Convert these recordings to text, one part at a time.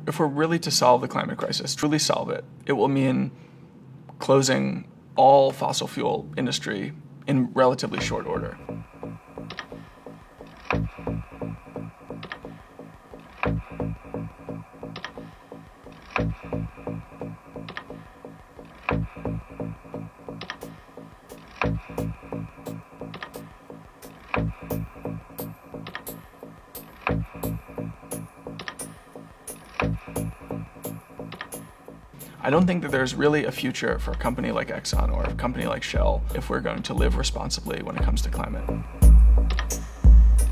If we're really to solve the climate crisis, truly solve it, it will mean closing all fossil fuel industry in relatively short order. I don't think that there's really a future for a company like Exxon or a company like Shell if we're going to live responsibly when it comes to climate.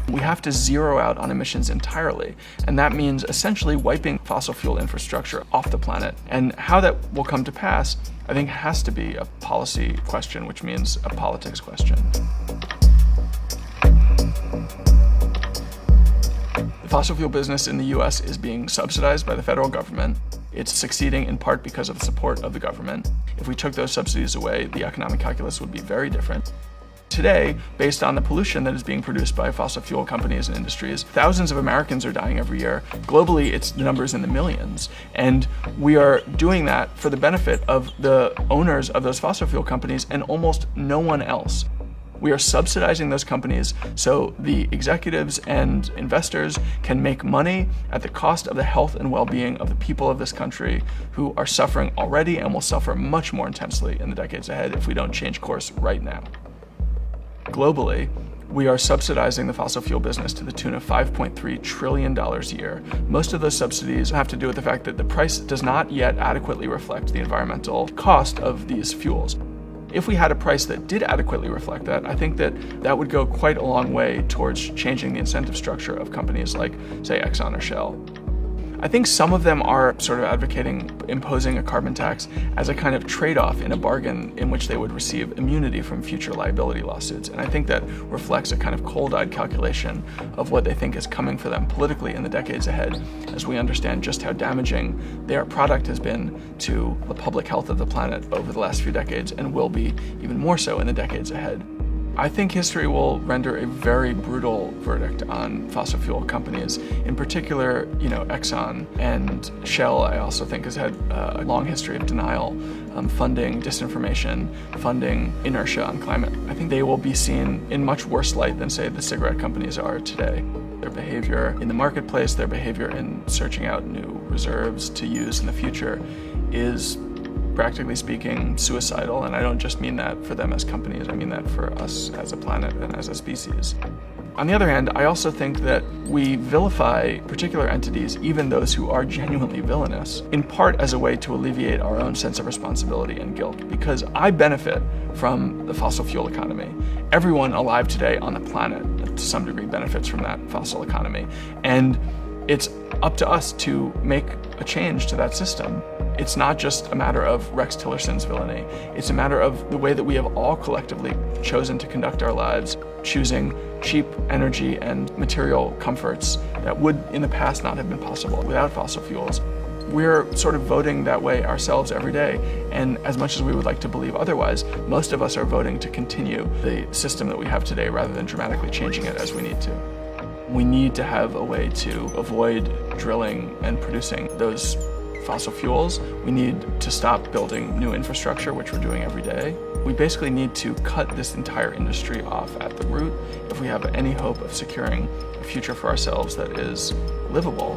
We have to zero out on emissions entirely, and that means essentially wiping fossil fuel infrastructure off the planet. And how that will come to pass, I think, has to be a policy question, which means a politics question. The fossil fuel business in the US is being subsidized by the federal government. It's succeeding in part because of the support of the government. If we took those subsidies away, the economic calculus would be very different. Today, based on the pollution that is being produced by fossil fuel companies and industries, thousands of Americans are dying every year. Globally, it's the numbers in the millions. And we are doing that for the benefit of the owners of those fossil fuel companies and almost no one else. We are subsidizing those companies so the executives and investors can make money at the cost of the health and well-being of the people of this country who are suffering already and will suffer much more intensely in the decades ahead if we don't change course right now. Globally, we are subsidizing the fossil fuel business to the tune of $5.3 trillion a year. Most of those subsidies have to do with the fact that the price does not yet adequately reflect the environmental cost of these fuels. If we had a price that did adequately reflect that, I think that would go quite a long way towards changing the incentive structure of companies like, say, Exxon or Shell. I think some of them are sort of advocating imposing a carbon tax as a kind of trade-off in a bargain in which they would receive immunity from future liability lawsuits. And I think that reflects a kind of cold-eyed calculation of what they think is coming for them politically in the decades ahead, as we understand just how damaging their product has been to the public health of the planet over the last few decades and will be even more so in the decades ahead. I think history will render a very brutal verdict on fossil fuel companies. In particular, Exxon and Shell, I also think, has had a long history of denial, funding disinformation, funding inertia on climate. I think they will be seen in much worse light than, say, the cigarette companies are today. Their behavior in the marketplace, their behavior in searching out new reserves to use in the future is, practically speaking, suicidal, and I don't just mean that for them as companies, I mean that for us as a planet and as a species. On the other hand, I also think that we vilify particular entities, even those who are genuinely villainous, in part as a way to alleviate our own sense of responsibility and guilt, because I benefit from the fossil fuel economy. Everyone alive today on the planet, to some degree, benefits from that fossil economy, and it's up to us to make a change to that system. It's not just a matter of Rex Tillerson's villainy. It's a matter of the way that we have all collectively chosen to conduct our lives, choosing cheap energy and material comforts that would in the past not have been possible without fossil fuels. We're sort of voting that way ourselves every day, and as much as we would like to believe otherwise, most of us are voting to continue the system that we have today rather than dramatically changing it as we need to. We need to have a way to avoid drilling and producing those fossil fuels. We need to stop building new infrastructure, which we're doing every day. We basically need to cut this entire industry off at the root if we have any hope of securing a future for ourselves that is livable.